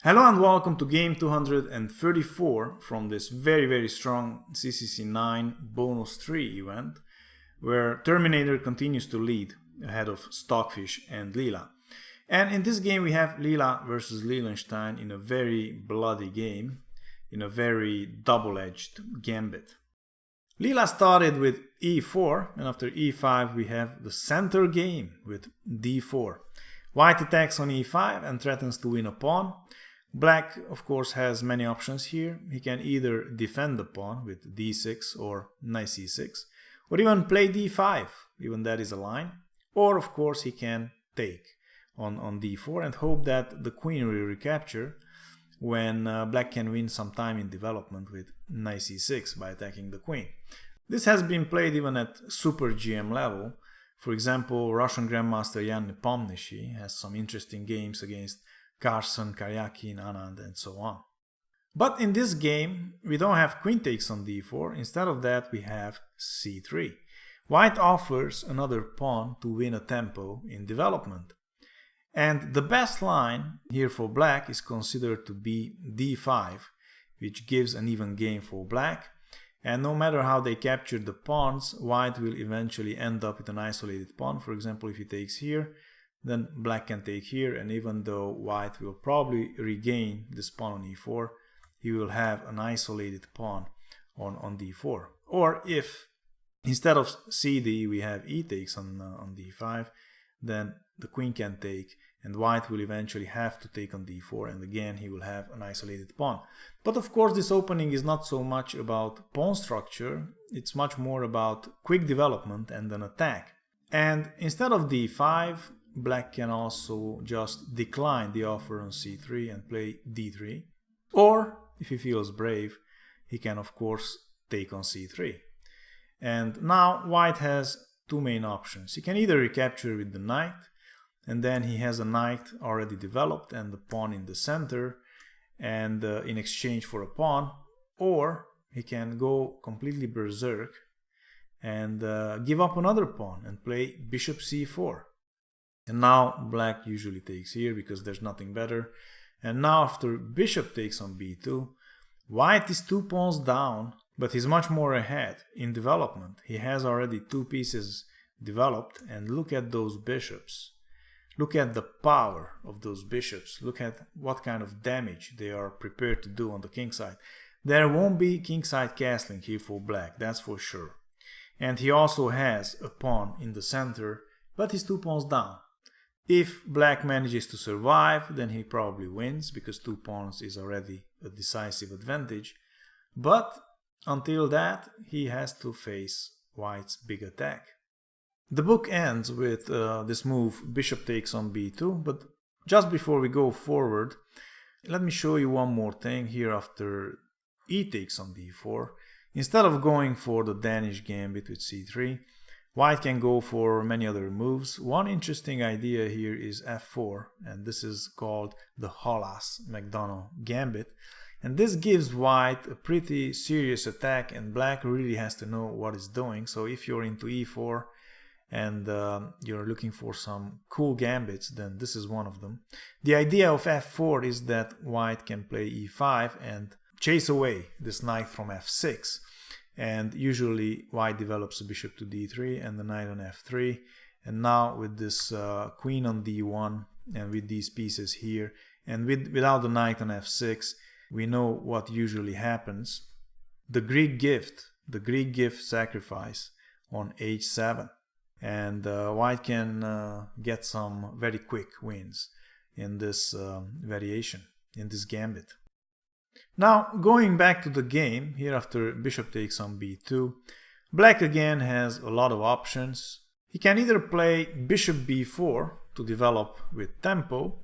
Hello and welcome to game 234 from this very strong CCC 9 bonus 3 event, where Terminator continues to lead ahead of Stockfish and Leela. And in this game we have Leela versus Leelenstein in a very bloody game, in a very double-edged gambit. Leela started with e4, and after e5 we have the center game with d4. White attacks on e5 and threatens to win a pawn. Black, of course, has many options here. He can either defend the pawn with d6 or knight c6, or even play d5, even that is a line. Or, of course, he can take on d4 and hope that the queen will recapture when black can win some time in development with knight c6 by attacking the queen. This has been played even at super GM level. For example, Russian Grandmaster Jan Nepomniachtchi has some interesting games against Carson, Karyakin, Anand, and so on. But in this game, we don't have queen takes on d4. Instead of that, we have c3. White offers another pawn to win a tempo in development. And the best line here for black is considered to be d5, which gives an even game for black. And no matter how they capture the pawns, white will eventually end up with an isolated pawn. For example, if he takes here, then black can take here, and even though white will probably regain this pawn on e4, he will have an isolated pawn on d4. Or if instead of cd we have e takes on d5, then the queen can take, and white will eventually have to take on d4, and again he will have an isolated pawn. But of course this opening is not so much about pawn structure, it's much more about quick development and an attack. And instead of d5, black can also just decline the offer on c3 and play d3. Or, if he feels brave, he can of course take on c3. And now white has two main options. He can either recapture with the knight, and then he has a knight already developed and the pawn in the center, and in exchange for a pawn, or he can go completely berserk and give up another pawn and play bishop c4. And now black usually takes here because there's nothing better. And now after bishop takes on b2, white is 2 pawns down, but he's much more ahead in development. He has already 2 pieces developed, and look at those bishops. Look at the power of those bishops. Look at what kind of damage they are prepared to do on the king side. There won't be kingside castling here for black, that's for sure. And he also has a pawn in the center, but he's 2 pawns down. If black manages to survive, then he probably wins, because 2 pawns is already a decisive advantage. But until that, he has to face white's big attack. The book ends with this move, bishop takes on b2, but just before we go forward, let me show you one more thing here after e takes on d4. Instead of going for the Danish Gambit with c3, white can go for many other moves. One interesting idea here is f4, and this is called the Hollas-McDonough Gambit. And this gives white a pretty serious attack, and black really has to know what it's doing. So if you're into e4 and you're looking for some cool gambits, then this is one of them. The idea of f4 is that white can play e5 and chase away this knight from f6. And usually white develops a bishop to d3 and the knight on f3. And now with this queen on d1 and with these pieces here, and without the knight on f6, we know what usually happens. The Greek gift sacrifice on h7. And white can get some very quick wins in this variation, in this gambit. Now, going back to the game, here after bishop takes on b2, black again has a lot of options. He can either play bishop b4 to develop with tempo,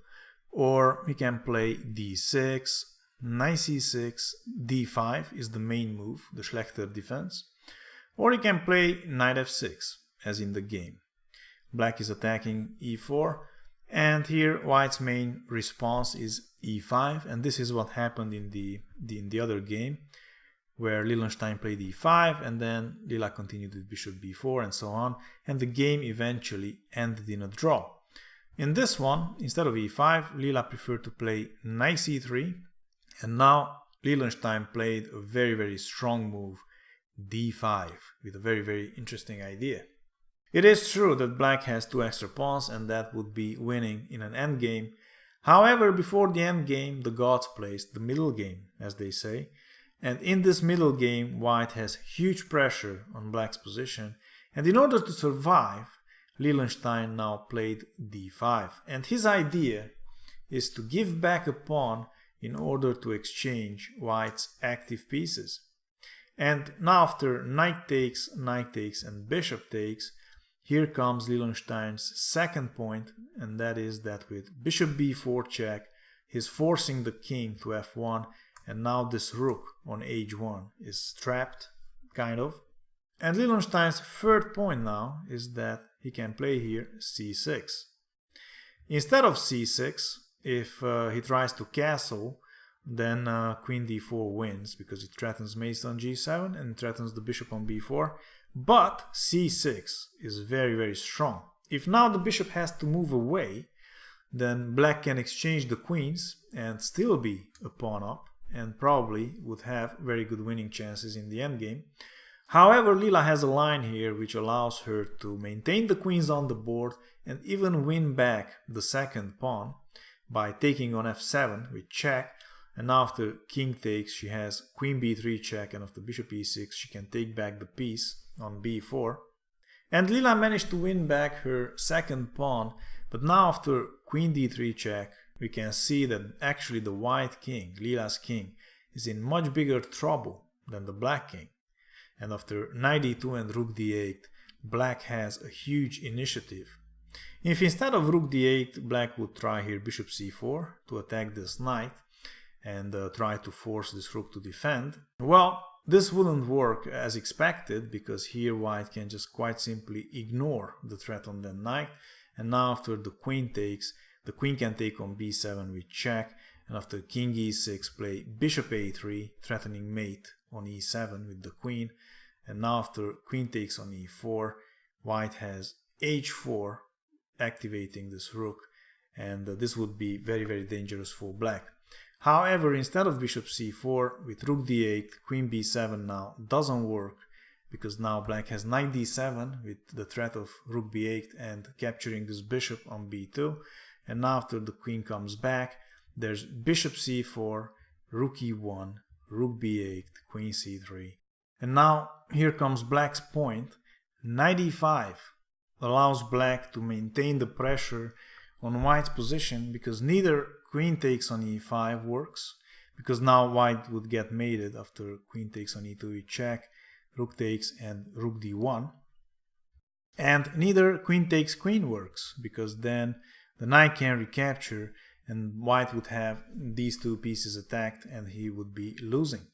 or he can play d6, knight c6, d5 is the main move, the Schlechter defense, or he can play knight f6, as in the game. Black is attacking e4, and here white's main response is e5, and this is what happened in the other game, where Leelenstein played e5 and then Leela continued with bishop b4 and so on, and the game eventually ended in a draw. In this one, instead of e5, Leela preferred to play knight c3, and now Leelenstein played a very strong move, d5, with a very interesting idea. It is true that black has 2 extra pawns and that would be winning in an endgame. However, before the endgame, the gods placed the middle game, as they say, and in this middle game, white has huge pressure on black's position, and in order to survive, Leelenstein now played d5, and his idea is to give back a pawn in order to exchange white's active pieces. And now after knight takes, and bishop takes, here comes Leelenstein's second point, and that is that with bishop b4 check, he's forcing the king to f1, and now this rook on h1 is trapped, kind of. And Leelenstein's third point now is that he can play here c6. Instead of c6, if he tries to castle, then queen d4 wins because it threatens mate on g7 and threatens the bishop on b4. But c6 is very strong. If now the bishop has to move away, then black can exchange the queens and still be a pawn up and probably would have very good winning chances in the endgame. However, Leela has a line here which allows her to maintain the queens on the board and even win back the second pawn by taking on f7 with check, and after king takes she has queen b3 check, and after bishop e6 she can take back the piece on b4. And Leela managed to win back her second pawn, but now after queen d3 check we can see that actually the white king, Leela's king, is in much bigger trouble than the black king. And after knight d2 and rook d8, black has a huge initiative. If instead of rook d8, black would try here bishop c4 to attack this knight and try to force this rook to defend, well, this wouldn't work as expected because here white can just quite simply ignore the threat on the knight, and now after the queen takes, the queen can take on b7 with check, and after king e6 play bishop a3 threatening mate on e7 with the queen, and now after queen takes on e4, white has h4 activating this rook, and this would be very dangerous for black. However, instead of bishop c4 with rook d8, queen b7 now doesn't work because now black has knight d7 with the threat of rook b8 and capturing this bishop on b2, and now after the queen comes back, there's bishop c4, rook e1, rook b8, queen c3. And now here comes black's point. Knight e5 allows black to maintain the pressure on white's position because neither queen takes on e5 works, because now white would get mated after queen takes on e2 with check, rook takes and rook d1. And neither queen takes queen works because then the knight can recapture and white would have these two pieces attacked and he would be losing.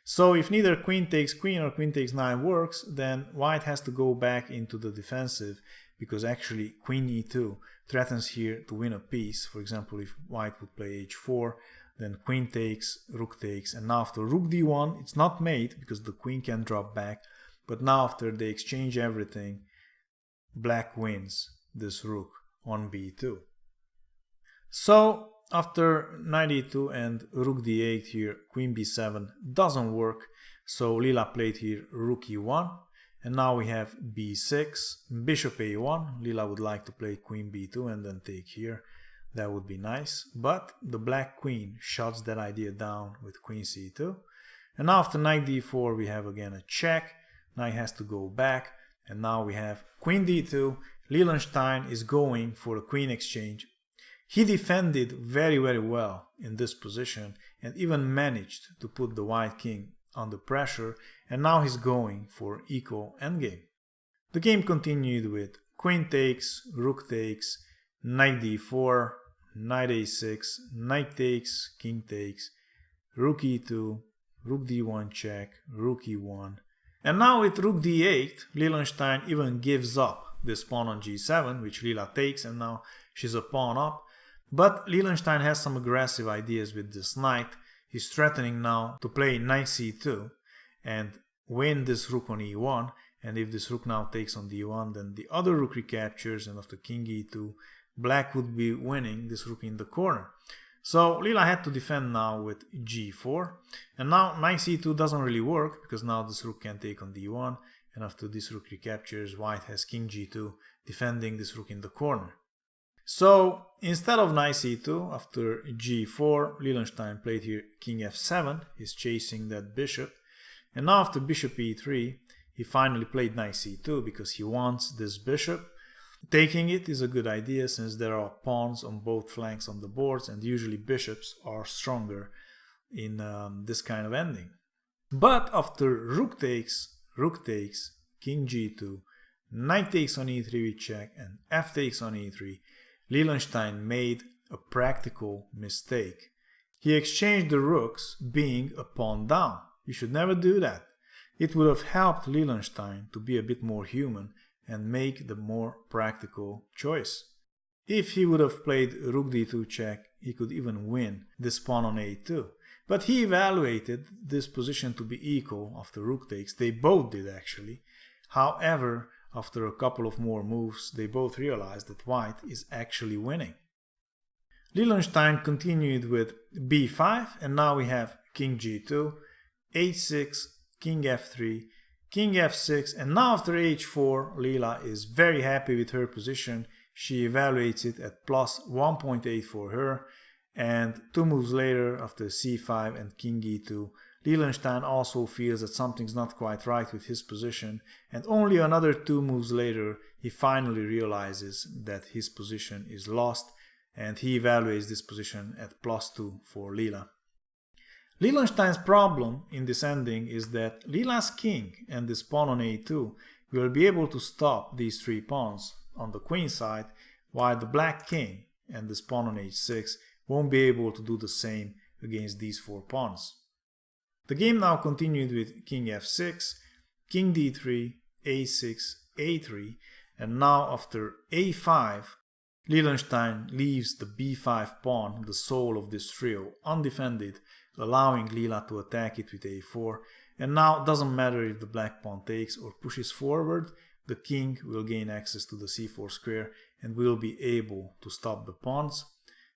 So if neither queen takes queen or queen takes knight works, then white has to go back into the defensive because actually queen e2 threatens here to win a piece. For example, if white would play h4, then queen takes, rook takes, and now after rook d1, it's not mate because the queen can drop back, but now after they exchange everything, black wins this rook on b2. So after knight e2 and rook d8 here, queen b7 doesn't work, so Leela played here rook e1, and now we have b6, bishop a1. Leela would like to play queen b2 and then take here. That would be nice, but the black queen shuts that idea down with queen c2. And now after knight d4 we have again a check, knight has to go back, and now we have queen d2. Leelenstein is going for a queen exchange. He defended very well in this position and even managed to put the white king under pressure, and now he's going for equal endgame. The game continued with queen takes, rook takes, knight d4, knight a6, knight takes, king takes, rook e2, rook d1 check, rook e1. And now with rook d8, Leelenstein even gives up this pawn on g7, which Leela takes, and now she's a pawn up. But Leelenstein has some aggressive ideas with this knight. He's threatening now to play knight c2 and win this rook on e1, and if this rook now takes on d1, then the other rook recaptures, and after king e2, black would be winning this rook in the corner. So Leela had to defend now with g4, and now knight c2 doesn't really work because now this rook can take on d1, and after this rook recaptures, white has king g2 defending this rook in the corner. So instead of knight c2, after g4, Leelenstein played here king f7, he's chasing that bishop, and now after bishop e3, he finally played knight c2 because he wants this bishop. Taking it is a good idea since there are pawns on both flanks on the boards, and usually bishops are stronger in this kind of ending. But after rook takes, king g2, knight takes on e3 with check, and f takes on e3, Leelenstein made a practical mistake. He exchanged the rooks being a pawn down. You should never do that. It would have helped Leelenstein to be a bit more human and make the more practical choice. If he would have played rook d2 check, he could even win this pawn on a2. But he evaluated this position to be equal after rook takes. They both did actually. However, after a couple of more moves, they both realized that white is actually winning. Leelenstein continued with b5, and now we have king g2, h6, king f3, king f6, and now after h4, Leela is very happy with her position. She evaluates it at plus 1.8 for her, and 2 moves later, after c5 and king e2, Leelenstein also feels that something's not quite right with his position, and only another 2 moves later, he finally realizes that his position is lost, and he evaluates this position at plus 2 for Leela. Leelenstein's problem in this ending is that Leela's king and this pawn on a2 will be able to stop these 3 pawns on the queen side, while the black king and this pawn on h6 won't be able to do the same against these 4 pawns. The game now continued with king f6, king d3, a6, a3, and now after a5, Leelenstein leaves the b5 pawn, the soul of this trio, undefended, allowing Leela to attack it with a4, and now it doesn't matter if the black pawn takes or pushes forward, the king will gain access to the c4 square and will be able to stop the pawns.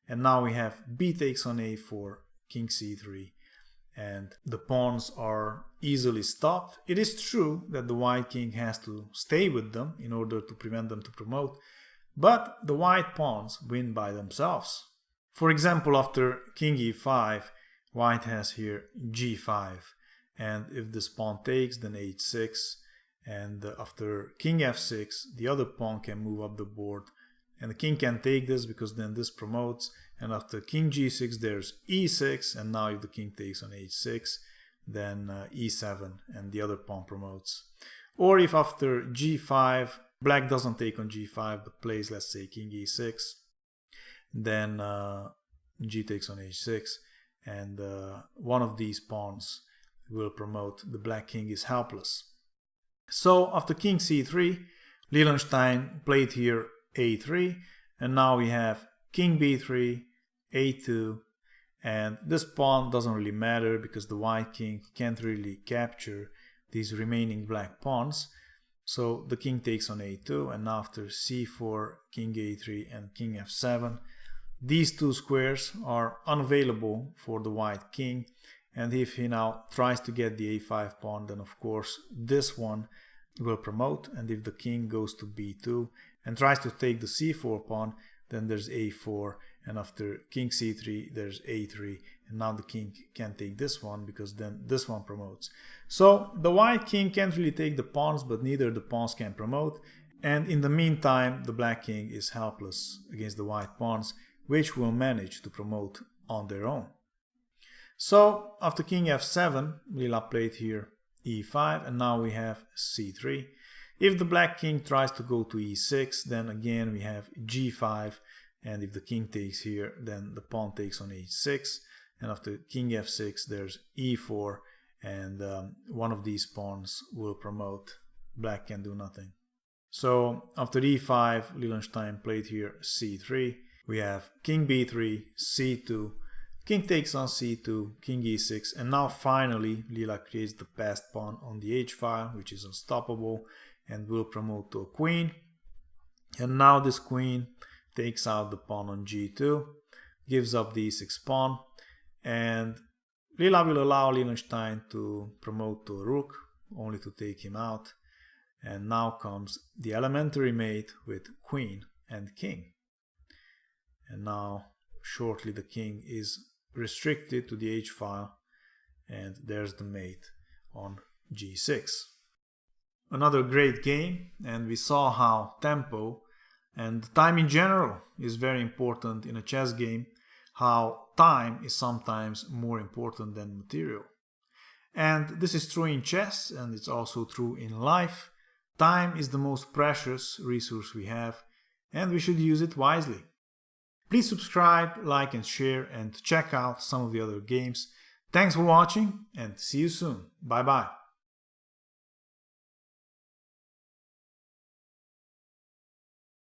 And now we have b takes on a4, king c3, and the pawns are easily stopped. It is true that the white king has to stay with them in order to prevent them to promote, but the white pawns win by themselves. For example, after king e5, white has here g5, and if this pawn takes, then h6, and after king f6, the other pawn can move up the board, and the king can take this because then this promotes, and after king g6 there's e6, and now if the king takes on h6, then e7, and the other pawn promotes. Or if after g5, black doesn't take on g5 but plays, let's say, king e6, then g takes on h6, and one of these pawns will promote. The black king is helpless. So after king c3, Leelenstein played here a3, and now we have king b3, a2, and this pawn doesn't really matter because the white king can't really capture these remaining black pawns. So the king takes on a2, and after c4, king a3, and king f7, these 2 squares are unavailable for the white king, and if he now tries to get the a5 pawn, then of course this one will promote, and if the king goes to b2 and tries to take the c4 pawn, then there's a4, and after king c3 there's a3, and now the king can't take this one because then this one promotes. So the white king can't really take the pawns, but neither the pawns can promote, and in the meantime the black king is helpless against the white pawns, which will manage to promote on their own. So after king f7, Leela played here e5, and now we have c3. If the black king tries to go to e6, then again we have g5, and if the king takes here, then the pawn takes on h6, and after king f6 there's e4, and one of these pawns will promote. Black can do nothing. So after e5, Leelenstein played here c3. We have king b3, c2, king takes on c2, king e6, and now finally Leela creates the passed pawn on the h-file, which is unstoppable and will promote to a queen. And now this queen takes out the pawn on g2, gives up the e6 pawn, and Leela will allow Leelenstein to promote to a rook, only to take him out. And now comes the elementary mate with queen and king. And now shortly the king is restricted to the h-file, and there's the mate on g6. Another great game, and we saw how tempo and time in general is very important in a chess game, how time is sometimes more important than material. And this is true in chess, and it's also true in life. Time is the most precious resource we have, and we should use it wisely. Please subscribe, like and share, and check out some of the other games. Thanks for watching, and see you soon. Bye bye.